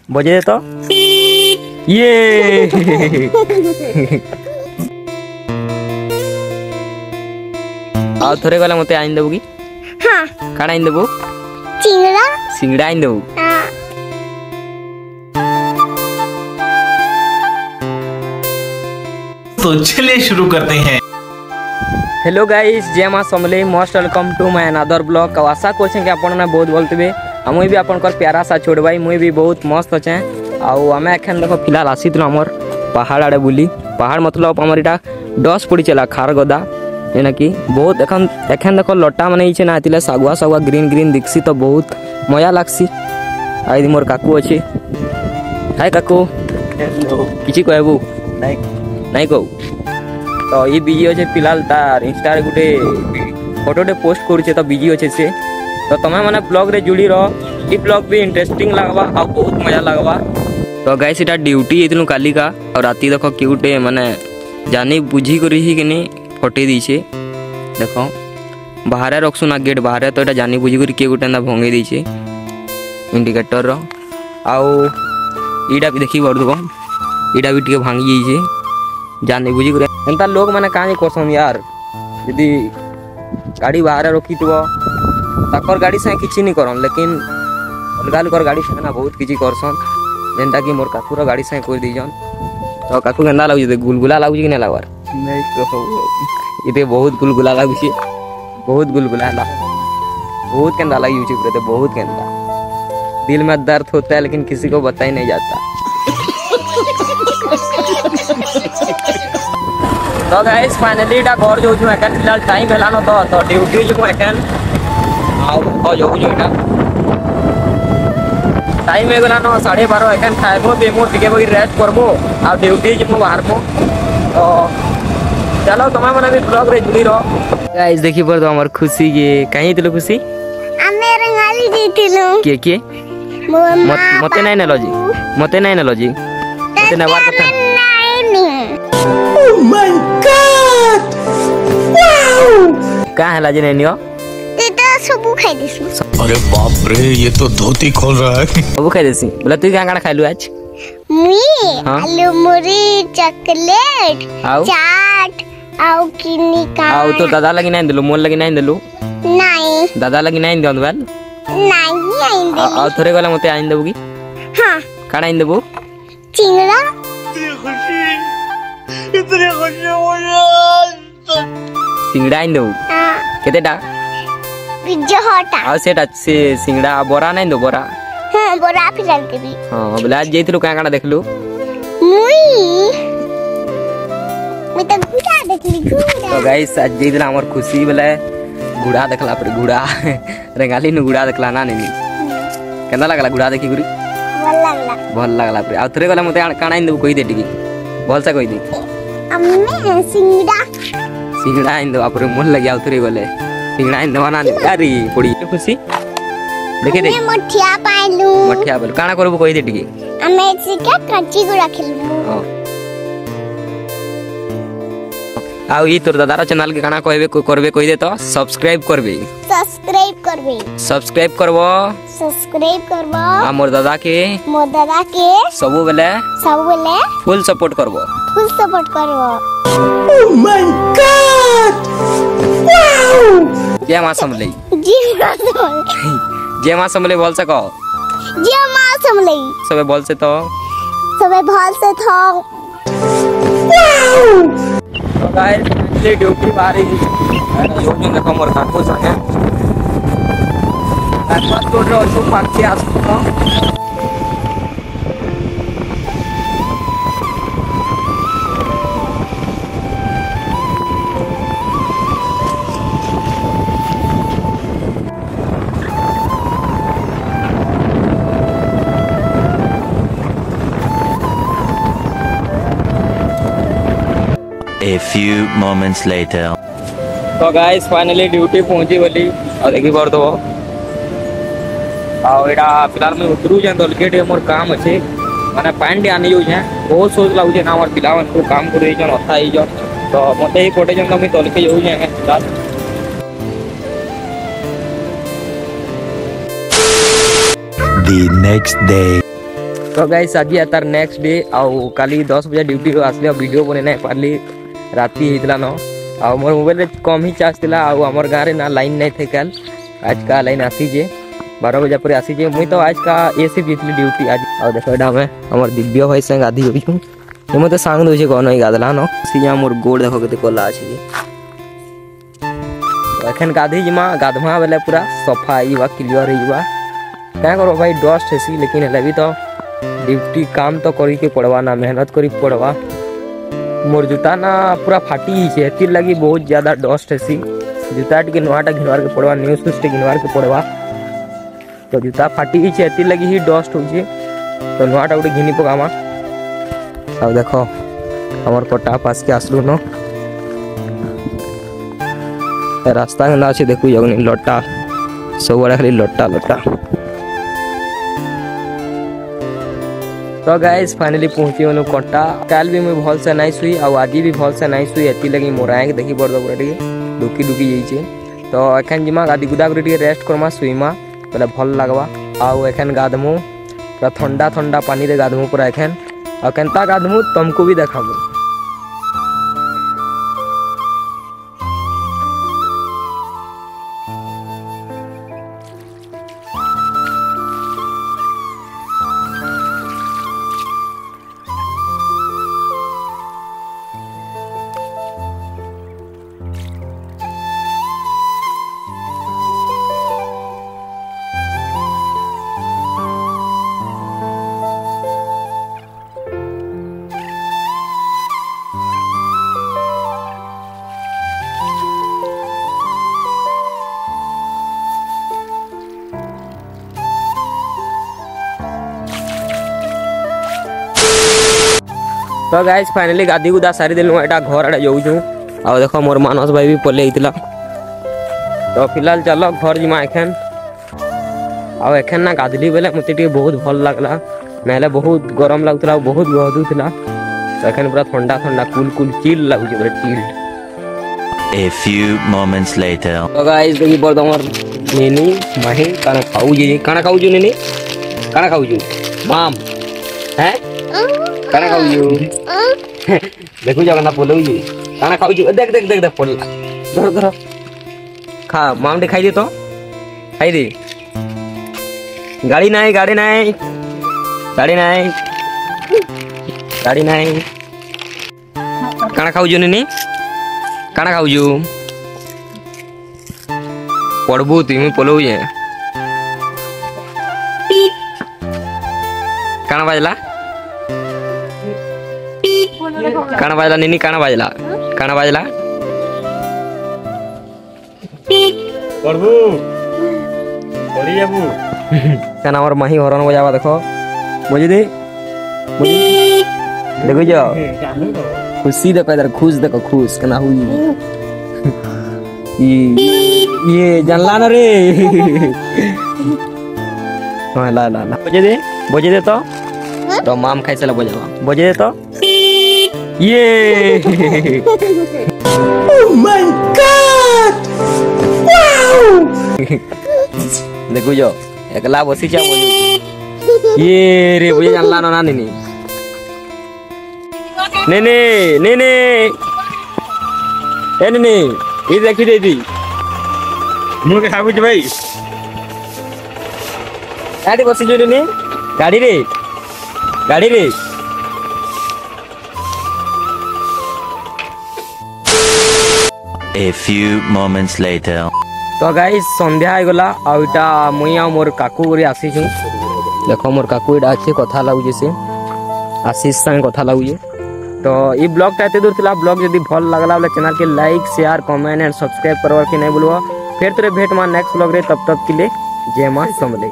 बजे दे तो ये आ थोड़े गला मते आइन देबू की हां काना आइन देबू सिंगड़ा सिंगड़ा आइन देबू तो चलिए शुरू करते हैं। हेलो गाइस जय मां Samale most welcome to my another blog. आशा करछे कि आपन ना बहुत बोलतबे मुई भी आपन प्यारा सा छोड़ भाई मुई भी बहुत मस्त अच्छे आउ आम एखन देखो फिलहाल आसील आमर पहाड़ आड़े बुली पहाड़ मतलब आमर इटा डस पड़ी चला खार गदा जेना कि बहुत एखन एखन देखो लटा माने इचे ना आतिले सागुआ सागुआ ग्रीन ग्रीन दिखसी तो बहुत मजा लागसी। आई मोर काकू अच्छे हाय काकू किछि कहबू नहीं कहू तो ये बिजी अच्छे फिलहाल तार इंस्टा गोटे फोटोटे पोस्ट करुचे तो बिजी अच्छे से तो तुम्हें मैंने ब्लॉग रे जुड़ी रहो ये ब्लॉग भी इंटरेस्टिंग लगवा और बहुत मजा लगवा। तो गाइस इटा ड्यूटी इतनु काली का और राती देखो क्यूटे माने जानी बुझी कर ही कि फटे दीचे देखो बाहर रखसु ना गेट बाहर तो ये जानी बुझी कर किए गोटे भंगे दीचे इंडिकेटर रो आउ इटा भी देखी पड़ो इटा भी टे भांगी जाइए जानी बुझी कर एंता लोग मैंने कहाँ करसन यार यदि गाड़ी बाहर रखी ताकर गाड़ी से किसी नहीं करन लेकिन अलग लोकर गाड़ी से ना बहुत किसी करसन जेनटा कि मोर काकुर गाड़ी से कर दीजन तो काकू केंदा लागुचे गुलगुला लागुचे कि नहीं लागवार नहीं तो ये बहुत गुलगुला लागुचे बहुत गुलगुला ला बहुत केंदा लगी पूरे बहुत केंदा दिल में दर्द होता है लेकिन किसी को बता ही नहीं जाता। तो गाइस फाइनली इटा घर जो छु एखन फिलहाल टाइम भेलानो तो ड्यूटी जो एखन आउ जो इटा टाइम हो गला 12:30 एखन खाइबो बेमो टिके बगी रेस्ट करबो आ ड्यूटी जो बाहर को तो चलो तुम्हें मने भी ब्लॉग रे जुड़ी रहो। गाइस देखि पर तो हमर खुशी के कहीं दिलो खुशी हमें रंगाली दीतिलो के मते नहीं नलो जी मते नहीं नलो जी मते नवार कथा ओह माय गॉड वाओ का हला जे नहीं नियो सब खाई दिसु। अरे बाप रे ये तो धोती खोल रहा है। सब खाई देसी बोला तू क्या खाइलु आज मुई आलू मुरी चॉकलेट आउ चाट आउ किनी का आउ तो दादा लगी नहीं देलु मोल लगी नहीं देलु नहीं दादा लगी नहीं देन बेल नहीं आइन दे आ थोड़े गला मते आइन देबू की हां काना आइन देबू चिंगड़ा इतनी खुशी मुझे सिंगड़ा आइन देबू हां केतेटा पिज्जा हट आ सेटा से सिंगड़ा बोरा नहीं दो बोरा हां बोरा फिरल के भी हां बोला आज जइतलु का काना देखलु मुई मैं तो गुड़ा देखली गुड़ा। तो गाइस आज जइतला हमर खुशी बोले गुड़ा देखला पर गुड़ा रेगाली नु गुड़ा देखला ना नहीं केना लागला गुड़ा देखि गुरी भल लागला पर आ थरे गला मते काना इन दो कहि दे टिकी भल से कहि दे अम्मे सिंगड़ा सिंगड़ा इन दो आपरे मन लगे आ थरे गले सिंगड़ा इन दवाना अरे पड़ी खुशी देखे दे मैं मठिया पाइलु मठिया बोल काना करबो कहि दे टिकी हमें सिका कच्ची गुड़ा खेलबो आउ ई तोर दादार चैनल के काना कहबे करबे कहि दे तो सब्सक्राइब करबे सब्सक्राइब करबो आ मोर दादा के सबो बेले फुल सपोर्ट करबो ओह माय गॉड वाओ जय मां समले जय मां समले बोल सको जय मां समले सबे बोल से तो वाओ तो गाइस ले ड्यूटी बारी यो जो देखो मोर काकू संगे काकू तो जो पार्टी आसतो A few moments later. तो गाइस फाइनली ड्यूटी पहुंची बोली और देखी पर दो और एडा फिलहाल में उतरू जे तो गेट मोर काम अच्छे माने पानी आनी जो है बहुत सोच लागु जे ना हमर पिलावन को काम करे जन अथा ही जन तो मते ही कोटे जन तो तोल के जो है फिलहाल The next day. तो गाइस आज तार नेक्स्ट डे आउ काली 10 बजे ड्यूटी रो आसले वीडियो बने नहीं पारली राती हेतला न आ मोर मोबाइल रे कम ही चार्ज थिला आ हमर गाँव रे ना लाइन नहीं थे कल आज का लाइन आसी जे 12 बजे पर आसी जे मुई तो आज का एसी जीतली ड्यूटी आज आ देखो एडा में हमर दिव्य भाई संग आधी होई छु तो मते सांग दो जे कोन ही गादला न सिया मोर गोड़ देखो केते कोला अछि जे एखन गाधी जमा गाधमा बेले पूरा सफा आईबा क्लियर होईबा क्या करो भाई डस्ट हेसी लेकिन हेले भी तो ड्यूटी काम तो करी के पड़वा ना मेहनत करी पड़वा मोर जूता ना पूरा फाटी ही छे एतिर लगी बहुत ज्यादा डस्ट हेसी जूता टिके नवाटा घिनवार के पड़वा न्यूज स्विच घिनवार के पड़वा तो जूता फाटी ही छे एतिर लगी ही डस्ट होई छे तो नवाटा उडे घिनी पकामा अब देखो हमर कोटा पास के आसलु न रास्ता में ना छे देखु जगनी लट्टा सब बड़ा खाली लट्टा लट्टा। तो गाइस फाइनली पहुंची हनु कोटा काल भी मैं भल से नहीं सुई और आज भी भल से नहीं सुई एती लगी मोर आंख देखी बड़ पूरा टी दुखी दुखी जाइए तो एखन जिमा गादी गुदा कर टी रेस्ट करमा सुईमा पहले भल लगवा आउ एखन गाधमु पूरा ठंडा ठंडा पानी रे गाधमु पूरा एखन और केनता गाधमु तुमको भी देखाबू। तो गाइस फाइनली गादी गुदा सारी दिल एटा घर आड़े जाऊँ आ देखो मोर मानस भाई भी पले होता तो फिलहाल चलो घर जिमा एखन आ एखन ना गाधली बेले मत बहुत भल लगला ना बहुत गरम लगुला बहुत गहदुला तो एखन पूरा ठंडा ठंडा कूल कूल चिल लगुच पूरा chilled. A few moments later. तो गाइस देखी पर तमर नेनी माही काना खाऊ जे काना खाऊ जो नेनी काना खाऊ जो माम हैं काना खाऊ जो देखो जगना पोलो जी काना खाऊ जो देख देख देख देख पोल धर धर खा माम दे खाई दे तो खाई दे गाड़ी नहीं गाड़ी नहीं गाड़ी नहीं गाड़ी नहीं काना खाऊ जो नेनी काना खाऊ जो पड़बू तुम पोलो जे काना बाजला काना बाजला निनी काना बाजला पढ़बू पढ़ी जाबू काना और माही हरन बजावा देखो बुझी दे देखो जो खुशी देखो इधर खुश देखो खुश कना हुई ये जानला ना रे हाँ ला ला ला बजे दे तो माम खाई चला बजावा बजे दे तो ये oh my god wow देखो जो एकला बसी चा बजे ये रे बजे जानला ना नेनी नेने नेने ए नेने ये देखी दे दी मुझे खाबू जे भाई गाड़ी बसी जो नेने गाड़ी रे A few moments later. तो गाइस संध्या हो गला आ इटा मुई आ मोर काकू गोरी आसी छु देखो मोर काकू इटा अच्छे कथा लागु से आशीष संग कथा लागु तो ई ब्लॉग ताते दूर थिला ब्लॉग यदि भल लागला वाला चैनल के like share comment and subscribe करवा के नहीं भूलवा फिर तेरे भेट मा नेक्स्ट ब्लॉग रे तब तक के लिए जय मां समले।